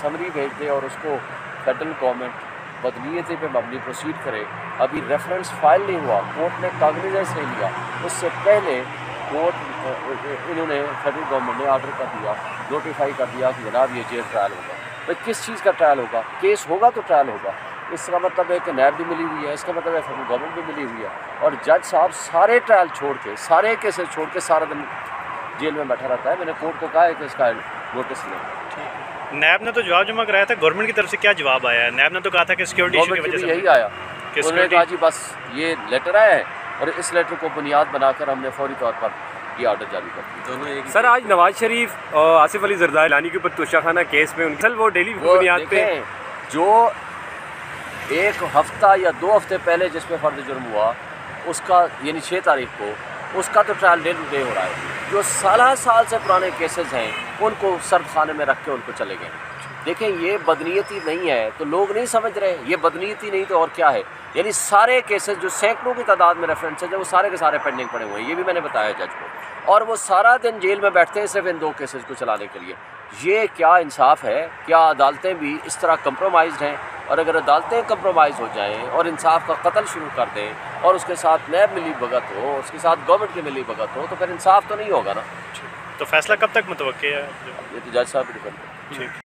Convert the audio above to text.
Summary भेज दे और उसको फेडरल गवर्नमेंट बदनीयती पे मबनी प्रोसीड करे। अभी रेफरेंस फाइल नहीं हुआ, कोर्ट ने कागनिजेंस नहीं लिया, उससे पहले कोर्ट इन्होंने फेडरल गवर्नमेंट ने ऑर्डर कर दिया, नोटिफाई कर दिया कि जनाब ये जेल ट्रायल होगा। भाई किस चीज़ का ट्रायल होगा? केस होगा तो ट्रायल होगा। इसका मतलब है कि नैब भी मिली हुई है, इसका मतलब है फेडरल गवर्नमेंट भी मिली हुई है, और जज साहब सारे ट्रायल छोड़ के, सारे केसेस छोड़ के सारा दिन जेल में बैठा रहता है। मैंने कोर्ट को कहा है कि इसका नोटिस लें। नैब ने तो जवाब जमा कराया था, गवर्नमेंट की तरफ से क्या जवाब आया है? नैब ने तो कहा था कि सिक्योरिटी इशू की वजह से यही आया, उन्होंने कहा जी बस ये लेटर आया है और इस लेटर को बुनियाद बनाकर हमने फौरी तौर पर ये ऑर्डर जारी कर दिया। दोनों एक सर, आज नवाज शरीफ और आसिफ अली जरदारी के ऊपर तोशाखाना केस में उनकी वो डेली बुनियाद पे जो एक हफ्ता या 2 हफ्ते पहले जिस पे फर्द जुर्म हुआ उसका, यानी 6 तारीख को, उसका तो ट्रायल डे टू डे हो रहा है। जो साल से पुराने केसेस हैं उनको सर्द खाने में रख के उनको चले गए। देखें, ये बदनीयती नहीं है तो लोग नहीं समझ रहे, ये बदनीयती नहीं तो और क्या है। यानी सारे केसेस जो सैकड़ों की तादाद में रेफरेंस है, वो सारे के सारे पेंडिंग पड़े हुए हैं, ये भी मैंने बताया जज को, और वो सारा दिन जेल में बैठते हैं सिर्फ इन 2 केसेस को चलाने के लिए। ये क्या इंसाफ है? क्या अदालतें भी इस तरह कंप्रोमाइज़ हैं? और अगर अदालतें कंप्रोमाइज़ हो जाएं और इंसाफ का कत्ल शुरू कर दें और उसके साथ नैब मिली भगत हो, उसके साथ गवर्नमेंट की मिली भगत हो, तो फिर इंसाफ तो नहीं होगा ना। तो फैसला कब तक मुतवक्के है? ये तो जज साहब भी डिपेंड है।